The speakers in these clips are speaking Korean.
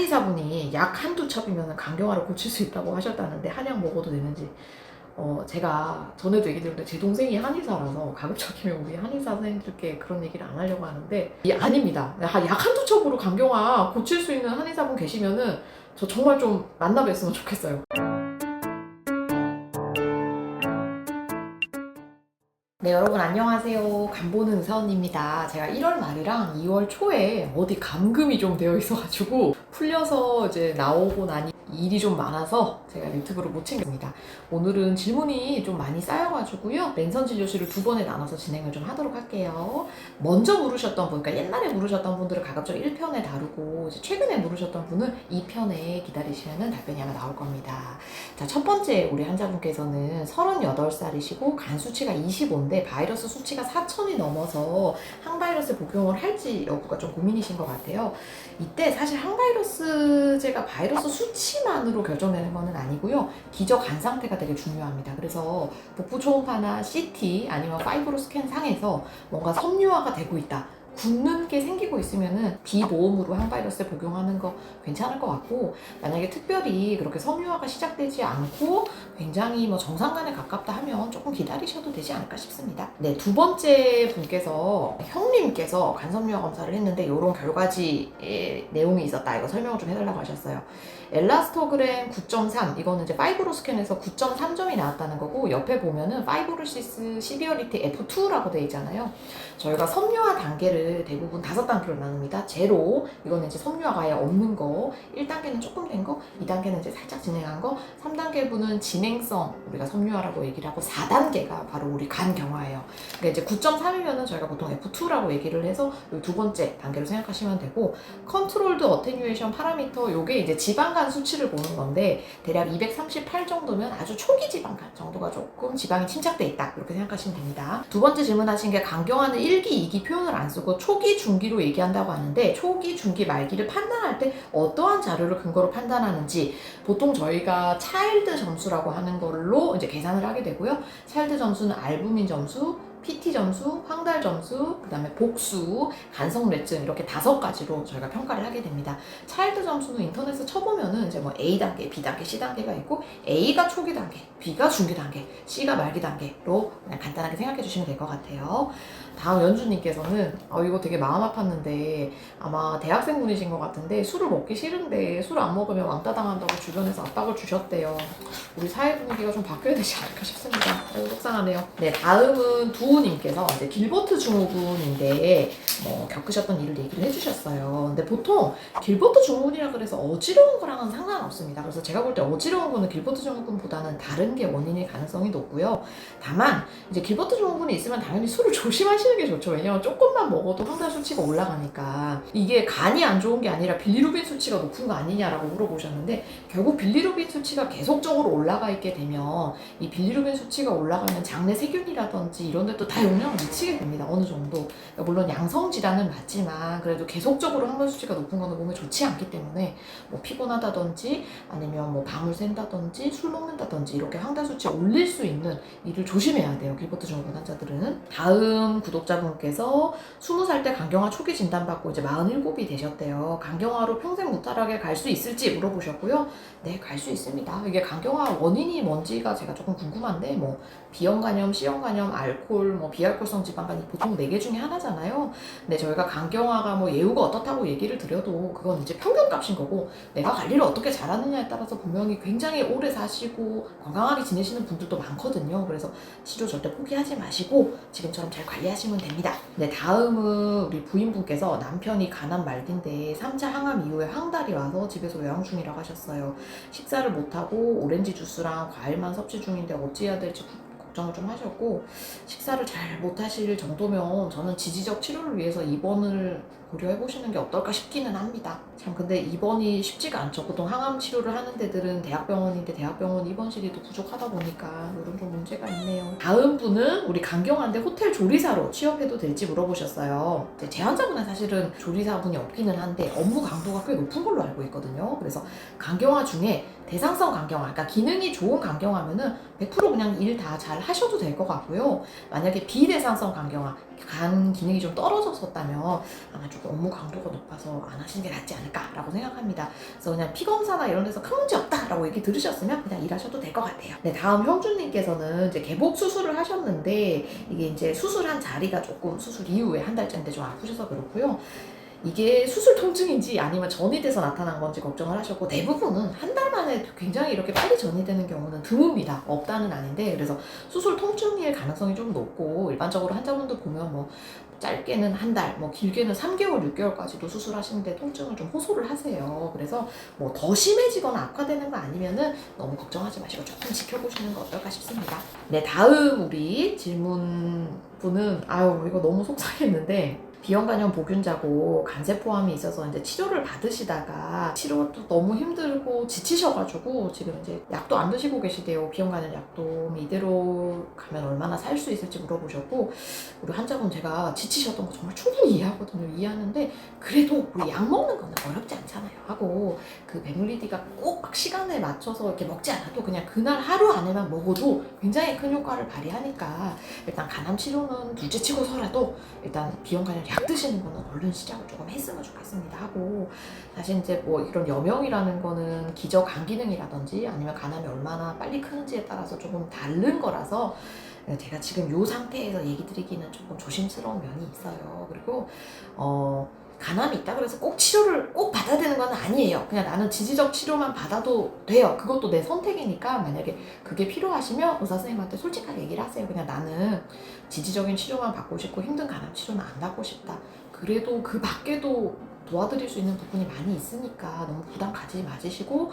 한의사분이 약 한두 첩이면 간경화를 고칠 수 있다고 하셨다는데 한약 먹어도 되는지 제가 전에도 얘기 드렸는데 제 동생이 한의사라서 가급적이면 우리 한의사 선생님들께 그런 얘기를 안 하려고 하는데 아닙니다. 약 한두 첩으로 간경화 고칠 수 있는 한의사분 계시면은 저 정말 좀 만나 뵀으면 좋겠어요. 네, 여러분 안녕하세요. 간보는 의사원입니다. 제가 1월 말이랑 2월 초에 어디 감금이 좀 되어 있어가지고 풀려서 이제 나오고 나니 일이 좀 많아서 제가 유튜브를 못 챙겼습니다. 오늘은 질문이 좀 많이 쌓여가지고요. 랜선 진료실을 두 번에 나눠서 진행을 좀 하도록 할게요. 먼저 물으셨던 분, 그러니까 옛날에 물으셨던 분들을 가급적 1편에 다루고 이제 최근에 물으셨던 분은 2편에 기다리시면 답변이 아마 나올 겁니다. 자, 첫 번째 우리 환자분께서는 38살이시고 간 수치가 25인데 바이러스 수치가 4000이 넘어서 항바이러스 복용을 할지 여부가 좀 고민이신 것 같아요. 이때 사실 항바이러스제가 바이러스 수치만으로 결정되는 것은 아니고요. 기저 간 상태가 되게 중요합니다. 그래서 복부 초음파나 CT 아니면 파이브로 스캔 상에서 뭔가 섬유화가 되고 있다. 굳는 게 생기고 있으면은 비모음으로 항바이러스를 복용하는 거 괜찮을 것 같고, 만약에 특별히 그렇게 섬유화가 시작되지 않고 굉장히 뭐 정상간에 가깝다 하면 조금 기다리셔도 되지 않을까 싶습니다. 네, 두 번째 분께서 형님께서 간섬유화 검사를 했는데 이런 결과지의 내용이 있었다. 이거 설명을 좀 해달라고 하셨어요. 엘라스토그램 9.3, 이거는 이제 파이브로 스캔에서 9.3점이 나왔다는 거고, 옆에 보면은 파이브로시스 시비어리티 F2라고 되어 있잖아요. 저희가 섬유화 단계를 대부분 5단계로 나눕니다. 제로, 이거는 이제 섬유화가 아예 없는 거, 1단계는 조금 된 거, 2단계는 이제 살짝 진행한 거, 3단계 분은 진행성, 우리가 섬유화라고 얘기를 하고, 4단계가 바로 우리 간경화예요. 그러니까 이제 9.3이면은 저희가 보통 F2라고 얘기를 해서 두 번째 단계로 생각하시면 되고, 컨트롤드 어테뉴에이션 파라미터, 요게 이제 지방간 수치를 보는 건데, 대략 238 정도면 아주 초기 지방간 정도가 조금 지방이 침착돼 있다, 이렇게 생각하시면 됩니다. 두 번째 질문하신 게 간경화는 1기, 2기 표현을 안 쓰고 초기, 중기로 얘기한다고 하는데, 초기, 중기, 말기를 판단할 때 어떠한 자료를 근거로 판단하는지, 보통 저희가 차일드 점수라고 하는 걸로 이제 계산을 하게 되고요. 차일드 점수는 알부민 점수, PT 점수, 황달 점수, 그 다음에 복수, 간성례증, 이렇게 5가지로 저희가 평가를 하게 됩니다. 차일드 점수는 인터넷에 쳐보면은 이제 뭐 A단계, B단계, C단계가 있고, A가 초기 단계, B가 중기 단계, C가 말기 단계로 그냥 간단하게 생각해 주시면 될 것 같아요. 다음 연주님께서는 이거 되게 마음 아팠는데, 아마 대학생분이신 것 같은데 술을 먹기 싫은데 술 안 먹으면 왕따 당한다고 주변에서 압박을 주셨대요. 우리 사회 분위기가 좀 바뀌어야 되지 않을까 싶습니다. 속상하네요. 네, 다음은 두우님께서 이제 길버트 증후군인데 겪으셨던 일을 얘기를 해주셨어요. 근데 보통 길버트 증후군이라 그래서 어지러운 거랑은 상관없습니다. 그래서 제가 볼 때 어지러운 거는 길버트 증후군보다는 다른 게 원인일 가능성이 높고요. 다만 이제 길버트 증후군이 있으면 당연히 술을 조심하시는 게 좋죠. 왜냐면 조금만 먹어도 황달 수치가 올라가니까. 이게 간이 안 좋은 게 아니라 빌리루빈 수치가 높은 거 아니냐라고 물어보셨는데, 결국 빌리루빈 수치가 계속적으로 올라가 있게 되면 이 빌리루빈 수치가 올라가면 장내 세균이라든지 이런 데 또 다 영향을 미치게 됩니다. 어느 정도. 그러니까 물론 양성 질환은 맞지만 그래도 계속적으로 황달 수치가 높은 거는 몸에 좋지 않기 때문에 뭐 피곤하다든지 아니면 뭐 밤을 샌다든지 술 먹는다든지 이렇게 황달 수치 올릴 수 있는 일을 조심해야 돼요. 길버트 증후군 환자들은. 다음 구독자분께서 20살 때 간경화 초기 진단받고 이제 47이 되셨대요. 간경화로 평생 무탈하게 갈 수 있을지 물어보셨고요. 네, 갈 수 있습니다. 이게 간경화 원인이 뭔지가 제가 조금 궁금한데, 뭐 B형 간염, C형 간염, 알코올, 뭐 비알코올성 지방간이 보통 4개 중에 하나잖아요. 근데 저희가 간경화가 뭐 예후가 어떻다고 얘기를 드려도 그건 이제 평균값인 거고, 내가 관리를 어떻게 잘하느냐에 따라서 분명히 굉장히 오래 사시고 건강하게 지내시는 분들도 많거든요. 그래서 치료 절대 포기하지 마시고 지금처럼 잘 관리하시면 됩니다. 네, 다음은 우리 부인분께서 남편이 간암 말기인데 3차 항암 이후에 황달이 와서 집에서 요양 중이라고 하셨어요. 식사를 못하고 오렌지 주스랑 과일만 섭취 중인데 어찌해야 될지 걱정을 좀 하셨고, 식사를 잘 못하실 정도면 저는 지지적 치료를 위해서 입원을 고려해보시는 게 어떨까 싶기는 합니다. 참 근데 입원이 쉽지가 않죠. 보통 항암 치료를 하는 데들은 대학병원인데 대학병원 입원실이 또 부족하다 보니까 이런 좀 문제가 있네요. 다음 분은 우리 간경화인데 호텔 조리사로 취업해도 될지 물어보셨어요. 제 환자분은 사실은 조리사분이 없기는 한데 업무 강도가 꽤 높은 걸로 알고 있거든요. 그래서 간경화 중에 대상성 간경화, 그러니까 기능이 좋은 간경화면은 100% 그냥 일 다 잘 하셔도 될 것 같고요. 만약에 비대상성 간경화, 간 기능이 좀 떨어졌었다면 아마 좀 가지고 업무 강도가 높아서 안 하시는 게 낫지 않을까라고 생각합니다. 그래서 그냥 피검사나 이런 데서 큰 문제 없다라고 얘기 들으셨으면 그냥 일하셔도 될 것 같아요. 네, 다음 형준님께서는 이제 개복 수술을 하셨는데 이게 이제 수술한 자리가 조금 수술 이후에 한 달째인데 좀 아프셔서 그렇고요. 이게 수술 통증인지 아니면 전이 돼서 나타난 건지 걱정을 하셨고, 대부분은 한 달 만에 굉장히 이렇게 빨리 전이 되는 경우는 드뭅니다. 없다는 아닌데, 그래서 수술 통증일 가능성이 좀 높고, 일반적으로 환자분들 보면 뭐 짧게는 한 달, 뭐 길게는 3개월, 6개월까지도 수술하시는데 통증을 좀 호소를 하세요. 그래서 뭐 더 심해지거나 악화되는 거 아니면은 너무 걱정하지 마시고 조금 지켜보시는 거 어떨까 싶습니다. 네, 다음 우리 질문분은, 아유 이거 너무 속상했는데, 비형간염 보균자고 간세 포함이 있어서 이제 치료를 받으시다가 치료도 너무 힘들고 지치셔가지고 지금 이제 약도 안 드시고 계시대요. 비형간염 약도 이대로 가면 얼마나 살 수 있을지 물어보셨고, 우리 환자분 제가 지치셨던 거 정말 충분히 이해하거든요. 이해하는데 그래도 우리 약 먹는 거는 어렵지 않잖아요 하고, 그 베물리디가 꼭 막 시간에 맞춰서 이렇게 먹지 않아도 그냥 그날 하루 안에만 먹어도 굉장히 큰 효과를 발휘하니까 일단 간암 치료는 둘째 치고서라도 일단 비형간염 약 드시는 거는 얼른 시작을 조금 했으면 좋겠습니다 하고, 사실 이제 뭐 이런 여명이라는 거는 기저 간 기능이라든지 아니면 간암이 얼마나 빨리 크는지에 따라서 조금 다른 거라서 제가 지금 이 상태에서 얘기 드리기는 조금 조심스러운 면이 있어요. 그리고 간암이 있다 그래서 꼭 치료를 꼭 받아야 되는 건 아니에요. 그냥 나는 지지적 치료만 받아도 돼요. 그것도 내 선택이니까 만약에 그게 필요하시면 의사 선생님한테 솔직하게 얘기를 하세요. 그냥 나는 지지적인 치료만 받고 싶고 힘든 간암 치료는 안 받고 싶다. 그래도 그 밖에도 도와드릴 수 있는 부분이 많이 있으니까 너무 부담 가지 마시고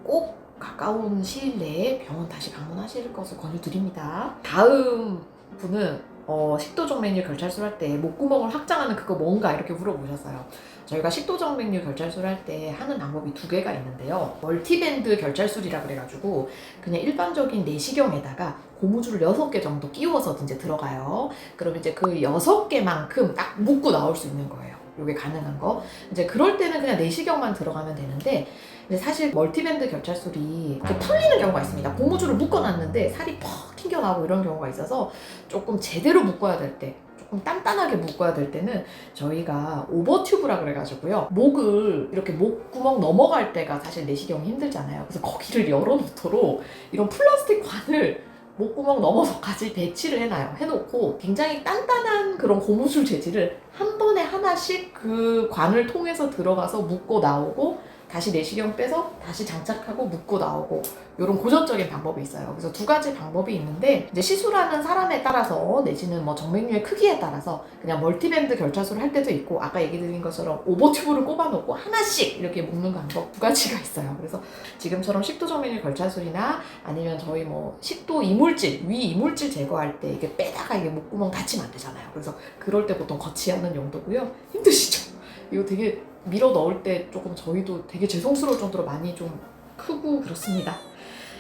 꼭 가까운 시일 내에 병원 다시 방문하실 것을 권유드립니다. 다음 분은 식도정맥류 결찰술 할 때 목구멍을 확장하는 그거 뭔가 이렇게 물어보셨어요. 저희가 식도정맥류 결찰술 할 때 하는 방법이 두 개가 있는데요. 멀티밴드 결찰술이라 그래가지고 그냥 일반적인 내시경에다가 고무줄을 6개 정도 끼워서 이제 들어가요. 그럼 이제 그 6개만큼 딱 묶고 나올 수 있는 거예요. 요게 가능한 거. 이제 그럴 때는 그냥 내시경만 들어가면 되는데, 근데 사실 멀티밴드 결찰술이 이렇게 풀리는 경우가 있습니다. 고무줄을 묶어놨는데 살이 퍽 튕겨나오고 이런 경우가 있어서 조금 제대로 묶어야 될 때, 조금 단단하게 묶어야 될 때는 저희가 오버튜브라 그래가지고요. 목을 이렇게 목구멍 넘어갈 때가 사실 내시경이 힘들잖아요. 그래서 거기를 열어놓도록 이런 플라스틱 관을 목구멍 넘어서까지 배치를 해놓고 굉장히 단단한 그런 고무줄 재질을 한 번에 하나씩 그 관을 통해서 들어가서 묶고 나오고, 다시 내시경 빼서 다시 장착하고 묶고 나오고, 이런 고전적인 방법이 있어요. 그래서 두 가지 방법이 있는데, 이제 시술하는 사람에 따라서 내지는 뭐 정맥류의 크기에 따라서 그냥 멀티밴드 결찰술을 할 때도 있고, 아까 얘기 드린 것처럼 오버튜브를 꼽아놓고 하나씩 이렇게 묶는 방법 두 가지가 있어요. 그래서 지금처럼 식도정맥류 결찰술이나 아니면 저희 뭐 식도 이물질, 위 이물질 제거할 때 이게 빼다가 이게 목구멍 다치면 안 되잖아요. 그래서 그럴 때 보통 거치하는 용도고요. 힘드시죠? 이거 되게 밀어 넣을 때 조금 저희도 되게 죄송스러울 정도로 많이 좀 크고 그렇습니다.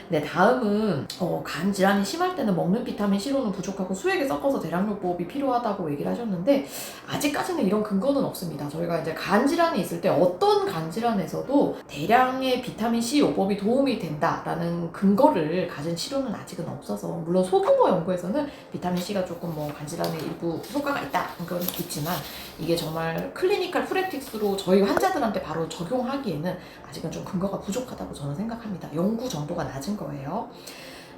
네, 다음은 간 질환이 심할 때는 먹는 비타민 C로는 부족하고 수액에 섞어서 대량요법이 필요하다고 얘기를 하셨는데, 아직까지는 이런 근거는 없습니다. 저희가 이제 간 질환이 있을 때 어떤 간 질환에서도 대량의 비타민 C 요법이 도움이 된다라는 근거를 가진 치료는 아직은 없어서, 물론 소규모 연구에서는 비타민 C가 조금 뭐 간 질환에 일부 효과가 있다 그건 있지만, 이게 정말 클리니컬 프랙티스로 저희 환자들한테 바로 적용하기에는 아직은 좀 근거가 부족하다고 저는 생각합니다. 연구 정도가 낮은 거예요.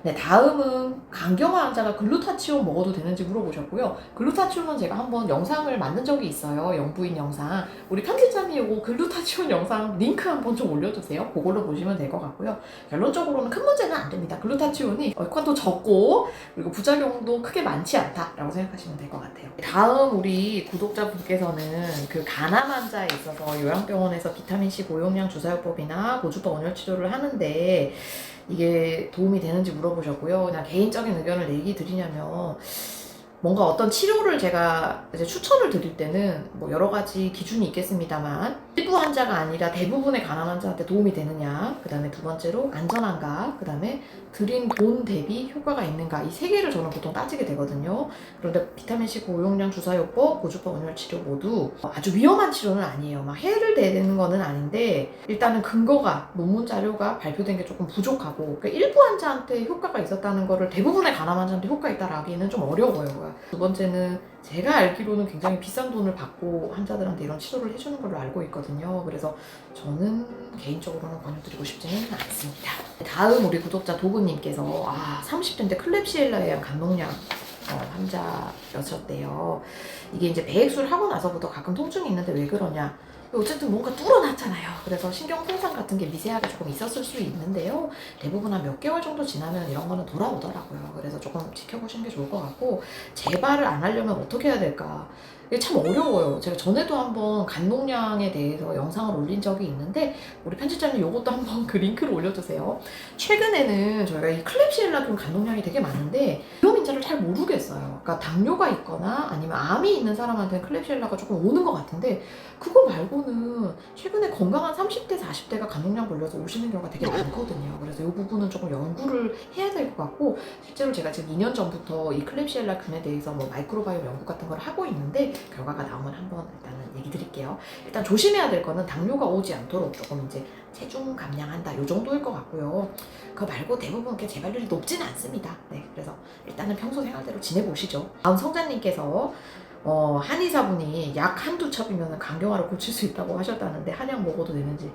네, 다음은 간경화 환자가 글루타치온 먹어도 되는지 물어보셨고요. 글루타치온은 제가 한번 영상을 만든 적이 있어요. 영부인 영상. 우리 편집자님 요거 글루타치온 영상 링크 한번 좀 올려주세요. 그걸로 보시면 될 것 같고요. 결론적으로는 큰 문제는 안 됩니다. 글루타치온이 역할도 적고 그리고 부작용도 크게 많지 않다라고 생각하시면 될 것 같아요. 다음 우리 구독자분께서는 그 간암 환자에 있어서 요양병원에서 비타민C 고용량 주사요법이나 고주파 온열 치료를 하는데 이게 도움이 되는지 물어보셨고요. 그냥 개인적인 의견을 얘기 드리냐면, 뭔가 어떤 치료를 제가 이제 추천을 드릴 때는 뭐 여러 가지 기준이 있겠습니다만, 일부 환자가 아니라 대부분의 간암 환자한테 도움이 되느냐, 그 다음에 두 번째로 안전한가, 그 다음에 들인 돈 대비 효과가 있는가, 이 세 개를 저는 보통 따지게 되거든요. 그런데 비타민C 고용량 주사요법, 고주파 온열 치료 모두 아주 위험한 치료는 아니에요. 막 해를 대는 거는 아닌데, 일단은 근거가, 논문 자료가 발표된 게 조금 부족하고, 그러니까 일부 환자한테 효과가 있었다는 거를 대부분의 간암 환자한테 효과 있다라기는 좀 어려워요. 두 번째는 제가 알기로는 굉장히 비싼 돈을 받고 환자들한테 이런 치료를 해주는 걸로 알고 있거든요. 그래서 저는 개인적으로는 권유드리고 싶지는 않습니다. 다음 우리 구독자 도구님께서 30대인데 클렙시엘라에 의한 간독량 환자였었대요. 이게 이제 배액술을 하고 나서부터 가끔 통증이 있는데 왜 그러냐. 어쨌든 뭔가 뚫어놨잖아요. 그래서 신경 손상 같은 게 미세하게 조금 있었을 수 있는데요. 대부분 한 몇 개월 정도 지나면 이런 거는 돌아오더라고요. 그래서 조금 지켜보시는 게 좋을 것 같고, 재발을 안 하려면 어떻게 해야 될까? 이게 참 어려워요. 제가 전에도 한번 간독량에 대해서 영상을 올린 적이 있는데 우리 편집자님 요것도 한번 그 링크를 올려주세요. 최근에는 저희가 이 클렙시엘라균 간독량이 되게 많은데 비염인지를 잘 모르겠어요. 그러니까 당뇨가 있거나 아니면 암이 있는 사람한테는 클렙시엘라가 조금 오는 것 같은데 그거 말고는 최근에 건강한 30대, 40대가 간독량 걸려서 오시는 경우가 되게 많거든요. 그래서 이 부분은 조금 연구를 해야 될 것 같고, 실제로 제가 지금 2년 전부터 이 클렙시엘라 균에 대해서 뭐 마이크로바이옴 연구 같은 걸 하고 있는데 결과가 나오면 한번 일단은 얘기 드릴게요. 일단 조심해야 될 거는 당뇨가 오지 않도록 조금 이제 체중 감량한다 요 정도일 것 같고요. 그거 말고 대부분 이렇게 재발률이 높지는 않습니다. 네, 그래서 일단은 평소 생활대로 지내보시죠. 다음 성자님께서 한의사분이 약 한두 첩이면 간경화를 고칠 수 있다고 하셨다는데 한약 먹어도 되는지.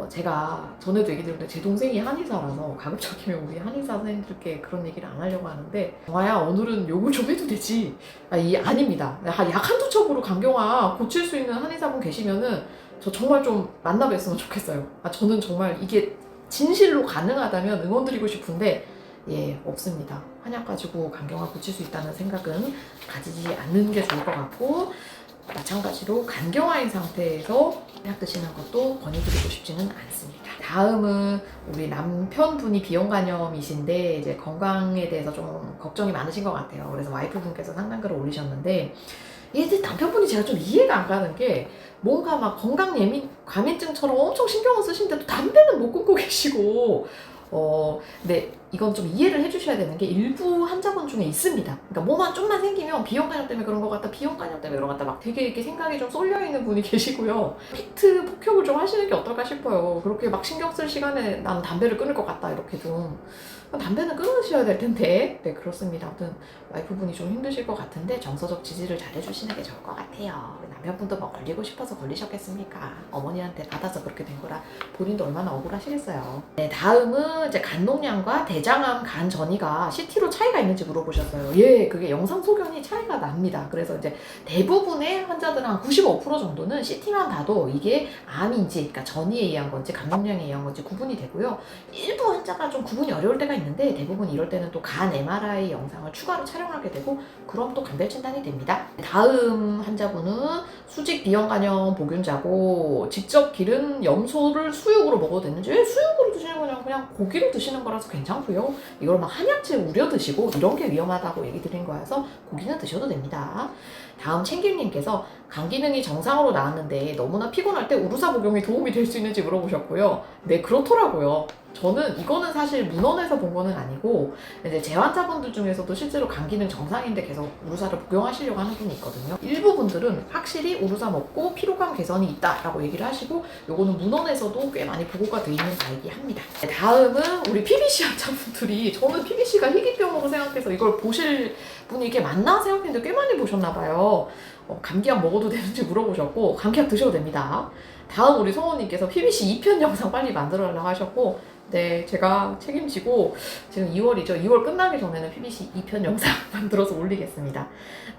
제가 전에도 얘기 드렸는데 제 동생이 한의사라서 가급적이면 우리 한의사 선생님들께 그런 얘기를 안 하려고 하는데, 정아야 오늘은 욕을 좀 해도 되지. 아닙니다. 약 한두 첩으로 간경화 고칠 수 있는 한의사분 계시면은 저 정말 좀 만나 뵀으면 좋겠어요. 저는 정말 이게 진실로 가능하다면 응원드리고 싶은데 없습니다. 한약 가지고 간경화 고칠 수 있다는 생각은 가지지 않는 게 좋을 것 같고, 마찬가지로 간경화인 상태에서 약 드시는 것도 권유드리고 싶지는 않습니다. 다음은 우리 남편분이 비형간염이신데 이제 건강에 대해서 좀 걱정이 많으신 것 같아요. 그래서 와이프분께서 상담글을 올리셨는데, 얘들 남편분이 제가 좀 이해가 안 가는 게 뭔가 막 건강 예민 과민증처럼 엄청 신경을 쓰시는데도 담배는 못 끊고 계시고, 근데 이건 좀 이해를 해주셔야 되는 게 일부 환자분 중에 있습니다. 그러니까 뭐만 좀만 생기면 비형간염 때문에 그런 것 같다, 비형간염 때문에 그런 것 같다, 막 되게 이렇게 생각이 좀 쏠려있는 분이 계시고요. 팩트 폭격을 좀 하시는 게 어떨까 싶어요. 그렇게 막 신경 쓸 시간에 나는 담배를 끊을 것 같다 이렇게 좀. 담배는 끊으셔야 될 텐데. 네, 그렇습니다. 아무튼 와이프분이 좀 힘드실 것 같은데 정서적 지지를 잘 해주시는 게 좋을 것 같아요. 남편분도 뭐 걸리고 싶어서 걸리셨겠습니까? 어머니한테 받아서 그렇게 된 거라 본인도 얼마나 억울하시겠어요. 네, 다음은 이제 간독량과 대장암 간 전이가 CT로 차이가 있는지 물어보셨어요. 그게 영상 소견이 차이가 납니다. 그래서 이제 대부분의 환자들은 한 95% 정도는 CT만 봐도 이게 암인지, 그러니까 전이에 의한 건지 간독량에 의한 건지 구분이 되고요. 일부 환자가 좀 구분이 어려울 때가 있는데 대부분 이럴 때는 또 간 MRI 영상을 추가로 촬영하게 되고, 그럼 또 간별 진단이 됩니다. 다음 환자분은 수직 비형간염 보균자고 직접 기른 염소를 수육으로 먹어도 되는지, 수육으로 드시는 거냐, 그냥 고기로 드시는 거라서 괜찮고요. 이걸 막 한약재 우려 드시고 이런 게 위험하다고 얘기 드린 거여서 고기는 드셔도 됩니다. 다음 챙김님께서 간 기능이 정상으로 나왔는데 너무나 피곤할 때 우루사 복용이 도움이 될 수 있는지 물어보셨고요. 네, 그렇더라고요. 저는 이거는 사실 문헌에서 본 거는 아니고 이제 제 환자분들 중에서도 실제로 간 기능 정상인데 계속 우루사를 복용하시려고 하는 분이 있거든요. 일부 분들은 확실히 우루사 먹고 피로감 개선이 있다라고 얘기를 하시고, 요거는 문헌에서도 꽤 많이 보고가 돼 있는 바이긴 합니다. 다음은 우리 PBC 환자분들이, 저는 PBC가 희귀병으로 생각해서 이걸 보실 분이 이게 맞나 생각했는데 꽤 많이 보셨나 봐요. 감기약 먹어도 되는지 물어보셨고, 감기약 드셔도 됩니다. 다음 우리 성우님께서 PBC 2편 영상 빨리 만들어달라고 하셨고, 네, 제가 책임지고 지금 2월이죠. 2월 끝나기 전에는 PBC 2편 영상 만들어서 올리겠습니다.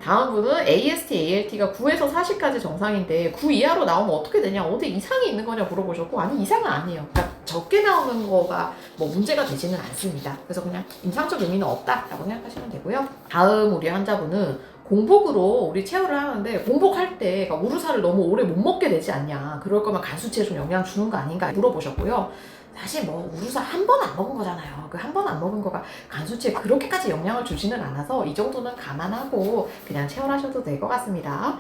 다음 분은 AST, ALT가 9에서 40까지 정상인데 9 이하로 나오면 어떻게 되냐, 어디 이상이 있는 거냐 물어보셨고, 아니 이상은 아니에요. 그러니까 적게 나오는 거가 뭐 문제가 되지는 않습니다. 그래서 그냥 임상적 의미는 없다라고 생각하시면 되고요. 다음 우리 환자분은 공복으로 우리 체열을 하는데, 공복할 때 그러니까 우루사를 너무 오래 못 먹게 되지 않냐, 그럴 거면 간 수치에 좀 영향 주는 거 아닌가 물어보셨고요. 사실 뭐 우루사 한 번 안 먹은 거잖아요. 그 한 번 안 먹은 거가 간 수치에 그렇게까지 영향을 주지는 않아서 이 정도는 감안하고 그냥 체열하셔도 될 것 같습니다.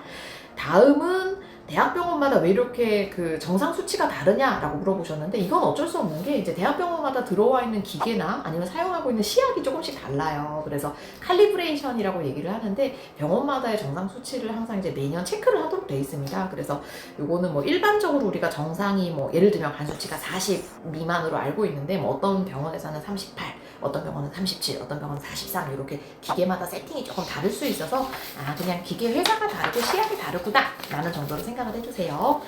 다음은 대학병원마다 왜 이렇게 그 정상 수치가 다르냐라고 물어보셨는데, 이건 어쩔 수 없는 게 이제 대학병원마다 들어와 있는 기계나 아니면 사용하고 있는 시약이 조금씩 달라요. 그래서 칼리브레이션이라고 얘기를 하는데, 병원마다의 정상 수치를 항상 이제 매년 체크를 하도록 되어 있습니다. 그래서 요거는 뭐 일반적으로 우리가 정상이 뭐 예를 들면 간 수치가 40 미만으로 알고 있는데, 뭐 어떤 병원에서는 38, 어떤 병원은 37, 어떤 병원은 43 이렇게 기계마다 세팅이 조금 다를 수 있어서 그냥 기계 회사가 다르고 시약이 다르구나 라는 정도로 생각을 해주세요.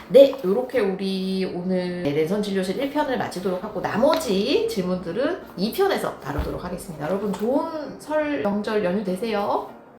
네, 이렇게 우리 오늘 랜선 진료실 1편을 마치도록 하고 나머지 질문들은 2편에서 다루도록 하겠습니다. 여러분 좋은 설 명절 연휴 되세요.